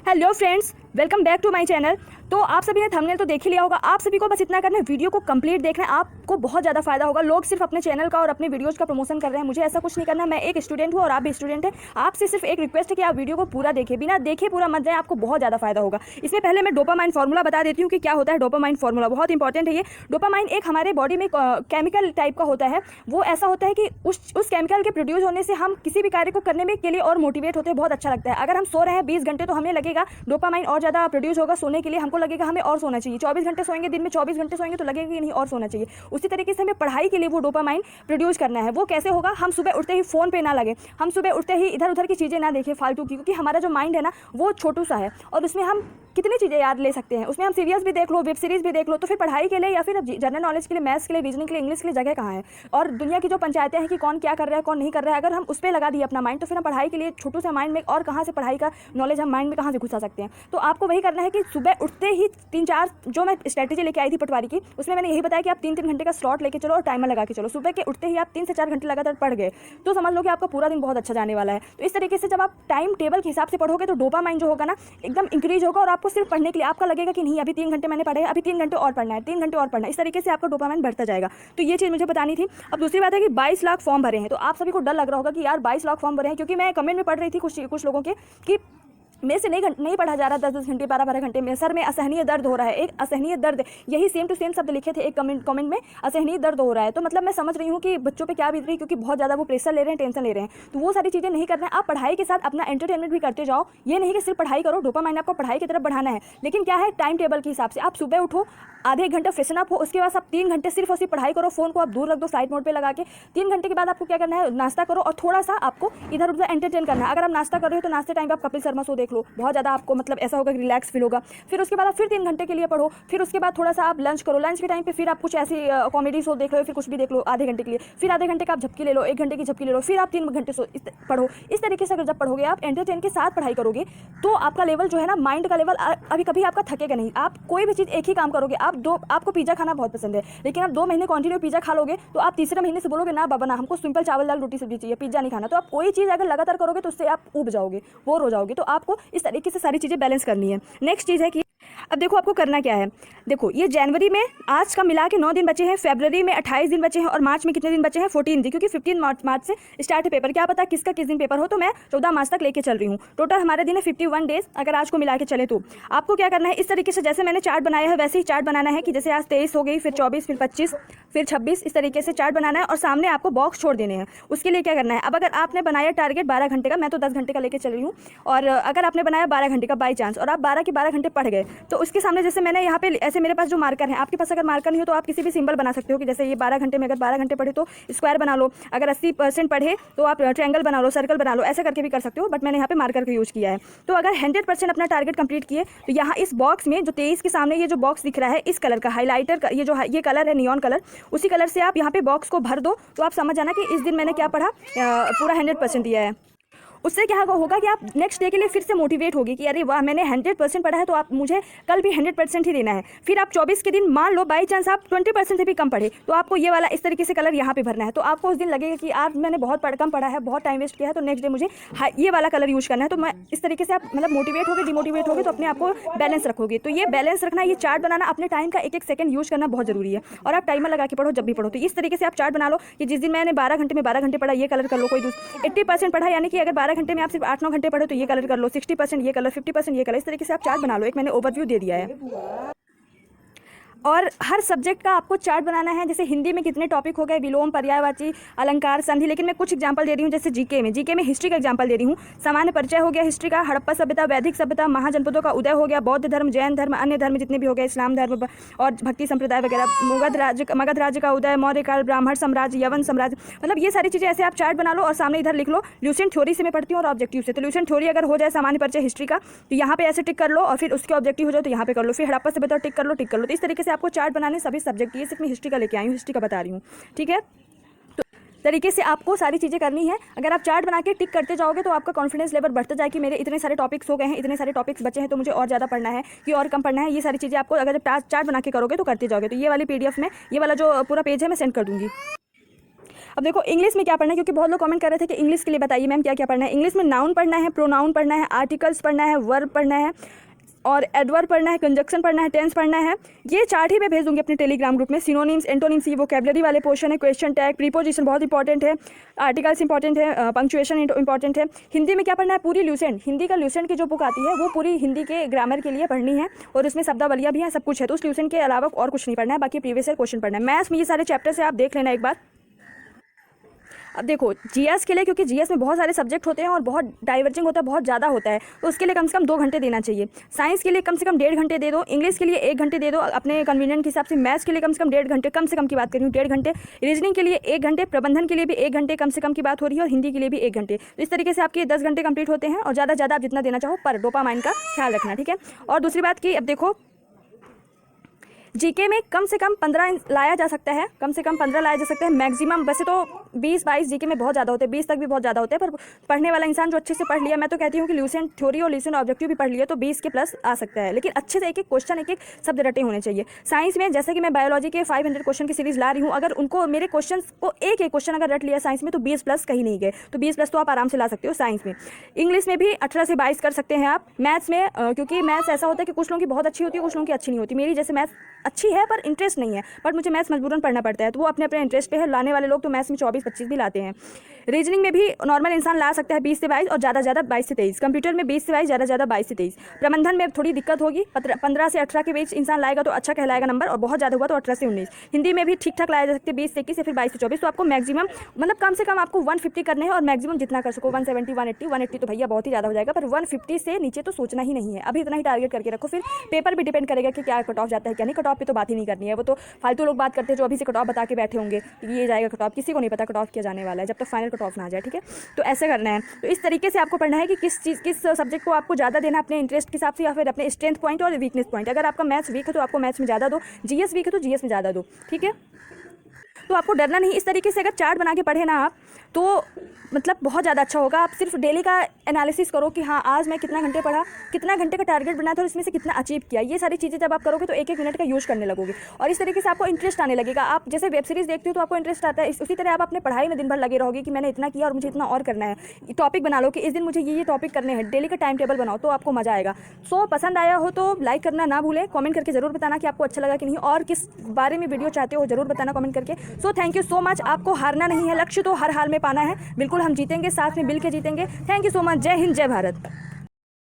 Hello friends, welcome back to my channel. तो आप सभी ने थंबनेल तो देख ही लिया होगा। आप सभी को बस इतना करना है, वीडियो को कंप्लीट देखना है, आपको बहुत ज़्यादा फायदा होगा। लोग सिर्फ अपने चैनल का और अपने वीडियोज़ का प्रमोशन कर रहे हैं, मुझे ऐसा कुछ नहीं करना। मैं एक स्टूडेंट हूँ और आप भी स्टूडेंट हैं। आपसे सिर्फ एक रिक्वेस्ट है कि आप वीडियो को पूरा देखें, बिना देखे पूरा मत जाए, आपको बहुत ज़्यादा फायदा होगा। इसमें पहले मैं डोपामाइन फार्मूला बता देती हूँ कि क्या होता है डोपामाइन फार्मूला। बहुत इंपॉर्टेंट है ये। डोपामाइन एक हमारे बॉडी में केमिकल टाइप का होता है। वो ऐसा होता है कि उस केमिकल के प्रोड्यूस होने से हम किसी भी कार्य को करने में के लिए और मोटिवेट होते हैं, बहुत अच्छा लगता है। अगर हम सो रहे हैं 20 घंटे तो हमें लगेगा डोपामाइन और ज़्यादा प्रोड्यूस होगा सोने के लिए, हमको लगेगा हमें और सोना चाहिए। 24 घंटे सोएंगे, दिन में 24 घंटे सोएंगे तो लगेगा कि नहीं और सोना चाहिए। उसी तरीके से हमें पढ़ाई के लिए वो डोपामाइन प्रोड्यूस करना है। वो कैसे होगा? हम सुबह उठते ही फ़ोन पे ना लगे, हम सुबह उठते ही इधर उधर की चीज़ें ना देखें फालतू की, क्योंकि हमारा जो माइंड है ना वो छोटू सा है और उसमें हम कितनी चीज़ें याद ले सकते हैं। उसमें हम सीरियल्स भी देख लो, वेब सीरीज़ भी देख लो। तो फिर पढ़ाई के लिए या फिर जनरल नॉलेज के लिए, मैथ्स के लिए, रीजनिंग के लिए, इंग्लिश के लिए जगह कहाँ है? और दुनिया की जो पंचायतें हैं कि कौन क्या कर रहा है कौन नहीं कर रहा है, अगर हम उस पर लगा दिए अपना माइंड, तो फिर हम पढ़ाई के लिए छोटू सा माइंड में और कहाँ से पढ़ाई का नॉलेज हम माइंड में कहाँ से घुसा सकते हैं। तो आपको वही करना है कि सुबह उठते ही 3-4 जो मैं स्ट्रैटेजी लेके आई थी पटवारी की, उसमें मैंने यही बताया कि आप 3-3 घंटे का स्लॉट लेके चलो और टाइमर लगा के चलो। सुबह के उठते ही आप 3 से 4 घंटे लगातार पढ़ गए तो समझ लो कि आपका पूरा दिन बहुत अच्छा जाने वाला है। तो इस तरीके से जब आप टाइम टेबल के हिसाब से पढ़ोगे तो डोपामाइन जो होगा ना एकदम इंक्रीज होगा और आपको सिर्फ पढ़ने के लिए आपका लगेगा कि नहीं अभी 3 घंटे मैंने पढ़े, अभी 3 घंटे और पढ़ना है, 3 घंटे और पढ़ना है। इस तरीके से आपका डोपामाइन बढ़ता जाएगा। तो ये चीज़ मुझे बतानी थी। अब दूसरी बात है कि 22 लाख फॉर्म भरे हैं। तो आप सभी को डर लग रहा होगा कि यार 22 लाख फॉर्म भरे हैं, क्योंकि मैं कमेंट में पढ़ रही थी कुछ लोगों के कि मेरे से नहीं पढ़ा जा रहा 10-10 घंटे 12-12 घंटे में, सर में असहनीय दर्द हो रहा है। एक असहनीय दर्द, यही सेम टू सेम शब्द लिखे थे एक कमेंट में, असहनीय दर्द हो रहा है। तो मतलब मैं समझ रही हूँ कि बच्चों पे क्या बीत रही है, क्योंकि बहुत ज़्यादा वो प्रेशर ले रहे हैं, टेंशन ले रहे हैं। तो वो सारी चीज़ें नहीं करना है। आप पढ़ाई के साथ अपना एंटरटेनमेंट भी करते जाओ। ये नहीं कि सिर्फ पढ़ाई करो, डोपामाइन आपको पढ़ाई की तरफ बढ़ाना है, लेकिन क्या है टाइम टेबल के हिसाब से। आप सुबह उठो, आधे 1 घंटा फ्रेशन अप हो, उसके बाद आप 3 घंटे सिर्फ उसी पढ़ाई करो। फोन को आप दूर रख दो, साइड मोड पे लगा के। 3 घंटे के बाद आपको क्या करना है, नाश्ता करो और थोड़ा सा आपको इधर उधर एंटरटेन करना है। अगर आप नाश्ता कर रहे हो तो नाश्ते टाइम पे आप कपिल शर्मा शो देख लो, बहुत ज़्यादा आपको मतलब ऐसा होगा कि रिलैक्स फील होगा। फिर उसके बाद आप फिर 3 घंटे के लिए पढ़ो। फिर उसके बाद थोड़ा सा आप लंच करो, लंच के टाइम पे फिर आप कुछ ऐसी कॉमेडी शो देख लो, फिर कुछ भी देख लो आधे घंटे के लिए। फिर आधे घंटे का आप झपकी ले लो, 1 घंटे की झपकी ले लो, फिर आप 3 घंटे पढ़ो। इस तरीके से अगर जब पढ़ोगे, आप एंटरटेन के साथ पढ़ाई करोगे तो आपका लेवल जो है ना, माइंड का लेवल अभी कभी आपका थकेगा नहीं। आप कोई भी चीज़ एक ही काम करोगे। आपको पिज्जा खाना बहुत पसंद है, लेकिन आप 2 महीने कंटिन्यू पिज्जा खा लोगे तो आप तीसरे महीने से बोलोगे ना बाबा ना, हमको सिंपल चावल दाल रोटी सब्जी चाहिए, पिज्जा नहीं खाना। तो आप कोई चीज़ अगर लगातार करोगे तो उससे आप ऊब जाओगे, बोर हो जाओगे। तो आपको इस तरीके से सारी चीज़ें बैलेंस करनी है। नेक्स्ट चीज़ है कि अब देखो आपको करना क्या है। देखो ये जनवरी में आज का मिला के 9 दिन बचे हैं, फरवरी में 28 दिन बचे हैं और मार्च में कितने दिन बचे हैं? 14 दिन, क्योंकि 15 मार्च से स्टार्ट है पेपर। क्या पता किसका किस दिन पेपर हो, तो मैं 14 मार्च तक लेके चल रही हूँ। टोटल हमारे दिन है 51 डेज अगर आज को मिला के चले तो। आपको क्या करना है, इस तरीके से जैसे मैंने चार्ट बनाया है वैसे ही चार्ट बनाना है कि जैसे आज 23 हो गई, फिर 24, फिर 25, फिर 26, इस तरीके से चार्ट बनाना है और सामने आपको बॉक्स छोड़ देने हैं। उसके लिए क्या करना है, अब अगर आपने बनाया टारगेट 12 घंटे का, मैं तो 10 घंटे का लेके चल रही हूँ, और अगर आपने बनाया 12 घंटे का बाई चांस और आप 12 के 12 घंटे पढ़ गए, तो उसके सामने जैसे मैंने यहाँ पे ऐसे मेरे पास जो मार्कर है, आपके पास अगर मार्कर नहीं हो तो आप किसी भी सिंबल बना सकते हो कि जैसे ये 12 घंटे में अगर 12 घंटे पढ़े तो स्क्वायर बना लो, अगर 80% पढ़े तो आप ट्रायंगल बना लो, सर्कल बना लो, ऐसा करके भी कर सकते हो। बट मैंने यहाँ पे मार्कर का यूज़ किया है। तो अगर 100% अपना टारगेट कंप्लीट किए तो यहाँ इस बॉक्स में जो 23 के सामने ये जो बॉक्स दिख रहा है, इस कलर का हाईलाइटर का, ये कलर है नियॉन कलर, उसी कलर से आप यहाँ पे बॉक्स को भर दो। तो आप समझ जाना कि इस दिन मैंने क्या पढ़ा, पूरा 100% दिया है। उससे क्या होगा कि आप नेक्स्ट डे के लिए फिर से मोटिवेट होगी कि अरे वाह मैंने 100% पढ़ा है तो आप मुझे कल भी 100% ही देना है। फिर आप 24 के दिन मान लो बाई चांस आप 20% से भी कम पढ़े तो आपको ये वाला इस तरीके से कलर यहाँ पे भरना है। तो आपको उस दिन लगेगा कि आज मैंने बहुत कम पढ़ा है, बहुत टाइम वेस्ट किया है, तो नेक्स्ट डे मुझे ये वाला कलर यूज़ करना है। तो मैं इस तरीके से आप मतलब मोटिवेट होगे, डिमोटिवेट होगे तो अपने आप को बैलेंस रखोगे। तो ये बैलेंस रखना, ये चार्ट बनाना, अपने टाइम का 1-1 सेकंड यूज़ करना बहुत जरूरी है। और आप टाइमर लगा के पढ़ो जब भी पढ़ो। तो इस तरीके से आप चार्ट बना लो कि जिस दिन मैंने 12 घंटे में 12 घंटे पढ़ा ये कलर कर लो, कोई 80% पढ़ा यानी कि अगर 12 घंटे में आप सिर्फ 8-9 घंटे पढ़ो तो ये कलर कर लो, 60% ये कलर, 50% ये कलर। इस तरीके से आप चार्ट बना लो। एक मैंने ओवरव्यू दे दिया है। और हर सब्जेक्ट का आपको चार्ट बनाना है। जैसे हिंदी में कितने टॉपिक हो गए, विलोम, पर्यायवाची, अलंकार, संधि। लेकिन मैं कुछ एग्जांपल दे रही हूँ। जैसे जीके में हिस्ट्री का एग्जांपल दे रही हूँ। सामान्य परिचय हो गया हिस्ट्री का, हड़प्पा सभ्यता, वैदिक सभ्यता, महाजनपदों का उदय हो गया, बौद्ध धर्म, जैन धर्म, अन्य धर्म जितने भी हो गए, इस्लाम धर्म और भक्ति संप्रदाय वगैरह, मगध राज्य का उदय, मौर्य काल, ब्राह्मण साम्राज्य, यवन साम्राज्य, मतलब ये सारी चीज़ें ऐसे आप चार्ट बना लो और सामने इधर लिख लो ल्यूसेंट थ्योरी से मैं पढ़ती हूँ और ऑब्जेक्टिव से। तो ल्यूसेंट थ्योरी अगर हो जाए सामान्य परिचय हिस्ट्री का तो यहाँ पे ऐसे टिक कर लो, और फिर उसके ऑब्जेक्टिव हो जाए तो यहाँ पे कर लो, फिर हड़प्पा सभ्यता टिक कर लो। तो इस तरीके से आपको चार्ट बनाने सभी सब्जेक्ट, ये सिर्फ मैं हिस्ट्री का लेके आई हूँ, हिस्ट्री का बता रही हूँ, ठीक है। तो तरीके से आपको सारी चीज़ें करनी है। अगर आप चार्ट बना के टिक करते जाओगे तो आपका कॉन्फिडेंस लेवल बढ़ता जाए कि मेरे इतने सारे टॉपिक्स हो गए हैं, इतने सारे टॉपिक्स बचे हैं तो मुझे और ज़्यादा पढ़ना है कि और कम पढ़ना है। ये सारी चीज़ें आपको अगर चार्ट बना के करोगे तो करते जाओगे। तो ये वाली PDF में ये वाला जो पूरा पेज है मैं सेंड कर दूँगी। अब देखो इंग्लिश में क्या पढ़ना है, क्योंकि बहुत लोग कमेंट कर रहे थे कि इंग्लिश के लिए बताइए मैम क्या क्या पढ़ना है। इंग्लिश में नाउन पढ़ना है, प्रोनाउन पढ़ना है, आर्टिकल्स पढ़ना है, वर्ब पढ़ना है और एडवर्ब पढ़ना है, कंजक्शन पढ़ना है, टेंस पढ़ना है। ये चार्ट ही मैं भेज दूंगी अपने टेलीग्राम ग्रुप में। सिनोनिम्स, एंटोनिम्स, ये वोकैबुलरी वाले पोर्शन है, क्वेश्चन टैग, प्रीपोजिशन बहुत इंपॉर्टेंट है, आर्टिकल्स इंपॉर्टेंट है, पंक्चुएशन इंपॉर्टेंट है। हिंदी में क्या पढ़ना है, पूरी ल्यूसेंट, हिंदी का ल्यूसेंट की जो बुक आती है वो पूरी हिंदी के ग्रामर के लिए पढ़नी है और उसमें शब्दावलियाँ भी हैं, सब कुछ है। तो उस ल्यूसेंट के अलावा और कुछ नहीं पढ़ना है, बाकी प्रीवियस ईयर क्वेश्चन पढ़ना है। मैथ्स में ये सारे चैप्टर से आप देख लेना एक बार। अब देखो जीएस के लिए, क्योंकि जीएस में बहुत सारे सब्जेक्ट होते हैं और बहुत डाइवर्जिंग होता है, बहुत ज़्यादा होता है, तो उसके लिए कम से कम 2 घंटे देना चाहिए। साइंस के लिए कम से कम 1.5 घंटे दे दो, इंग्लिश के लिए 1 घंटे दे दो अपने कन्वीनियंट के हिसाब से, मैथ्स के लिए कम से कम 1.5 घंटे, कम से कम की बात कर रही हूँ 1.5 घंटे, रीजनिंग के लिए 1 घंटे, प्रबंधन के लिए भी 1 घंटे कम से कम की बात हो रही है और हिंदी के लिए भी 1 घंटे। तो इस तरीके से आपके 10 घंटे कंप्लीट होते हैं और ज़्यादा ज़्यादा आप जितना देना चाहो पर डोपामाइन का ख्याल रखना, ठीक है। और दूसरी बात कि अब देखो जीके में कम से कम 15 लाया जा सकता है, कम से कम 15 लाया जा सकता है मैक्सिमम। वैसे तो 20-22 जीके में बहुत ज़्यादा होते हैं, 20 तक भी बहुत ज़्यादा होते हैं, पर पढ़ने वाला इंसान जो अच्छे से पढ़ लिया, मैं तो कहती हूँ कि ल्यूसेंट थ्योरी और ल्यूसेंट ऑब्जेक्टिव भी पढ़ लिया तो 20 के प्लस आ सकता है, लेकिन अच्छे से एक एक क्वेश्चन, एक एक शब्द रटे होने चाहिए। साइंस में जैसे कि मैं बायोलॉजी के 500 क्वेश्चन की सीरीज ला रही हूँ, अगर उनको मेरे क्वेश्चन को एक एक क्वेश्चन अगर रट लिया साइंस में तो 20 प्लस कहीं नहीं गए, तो 20 प्लस तो आप आराम से ला सकते हो साइंस में। इंग्लिश में भी 18 से 22 कर सकते हैं आप। मैथ्स में क्योंकि मैथ्स ऐसा होता है कि कुछ लोगों की बहुत अच्छी होती है, कुछ लोगों की अच्छी नहीं होती। मेरी जैसे मैथ्स अच्छी है पर इंटरेस्ट नहीं है, बट मुझे मैथ्स मजबूरन पढ़ना पड़ता है, तो वो अपने अपने इंटरेस्ट पे है। लाने वाले लोग तो मैथ्स में 24-25 भी लाते हैं। रीजनिंग में भी नॉर्मल इंसान ला सकता है 20 से 22 और ज़्यादा ज़्यादा 22 से 23। कंप्यूटर में 20 से 22, ज़्यादा ज़्यादा 22 से 23। प्रबंधन में थोड़ी दिक्कत होगी, 15 से 18 के बीच इंसान लाएगा तो अच्छा कहलाएगा नंबर, और बहुत ज़्यादा हुआ तो 18 से 19। हिंदी में भी ठीक ठाक लाया जा सकते हैं 20 से 21 या फिर 22 से 24। तो आपको मैक्सिमम मतलब कम से कम आपको 150 करने हैं और मैक्सिमम जितना कर सको 170, 180 तो भैया बहुत ही ज़्यादा हो जाएगा, पर 150 से नीचे तो सोचना ही नहीं है। अभी इतना ही टारगेट करके रखो, फिर पेपर भी डिपेंड करेगा कि क्या कट ऑफ जाता है क्या नहीं। कट ऑफ पे तो बात ही नहीं करनी है, वो तो फालतू लोग बात करते हैं जो अभी से कट ऑफ बता के बैठे होंगे कि ये जाएगा कट ऑफ। किसी को नहीं पता कट ऑफ किया जाने वाला है जब तक फाइनल कट ऑफ ना आ जाए, ठीक है। तो ऐसे करना है। तो इस तरीके से आपको पढ़ना है कि किस सब्जेक्ट को आपको ज़्यादा देना अपने इंटरेस्ट के हिसाब से या फिर अपने स्ट्रेंथ पॉइंट और वीकनेस पॉइंट। अगर आपका मैथ्स वीक है तो आपको मैथ्स में ज़्यादा दो, जीएस वीक है तो जीएस में ज़्यादा दो, ठीक है। तो आपको डरना नहीं। इस तरीके से अगर चार्ट बना के पढ़े ना आप तो मतलब बहुत ज़्यादा अच्छा होगा। आप सिर्फ डेली का एनालिसिस करो कि हाँ आज मैं कितना घंटे पढ़ा, कितना घंटे का टारगेट बनाया था और इसमें से कितना अचीव किया। ये सारी चीज़ें जब आप करोगे तो 1-1 मिनट का यूज़ करने लगोगे और इस तरीके से आपको इंटरेस्ट आने लगेगा। आप जैसे वेब सीरीज़ देखते हो तो आपको इंटरेस्ट आता है, उसी तरह आप अपने पढ़ाई में दिन भर लगे रहोगे कि मैंने इतना किया और मुझे इतना और करना है। टॉपिक बना लो कि इस दिन मुझे ये टॉपिक करने हैं, डेली का टाइम टेबल बनाओ तो आपको मज़ा आएगा। सो पसंद आया हो तो लाइक करना ना भूलें, कमेंट करके ज़रूर बताना कि आपको अच्छा लगा कि नहीं और किस बारे में वीडियो चाहते हो ज़रूर बताना कमेंट करके। So thank you so much. आपको हारना नहीं है, लक्ष्य तो हर हाल में पाना है। बिल्कुल हम जीतेंगे, साथ में मिल के जीतेंगे। Thank you so much. जय हिंद, जय भारत।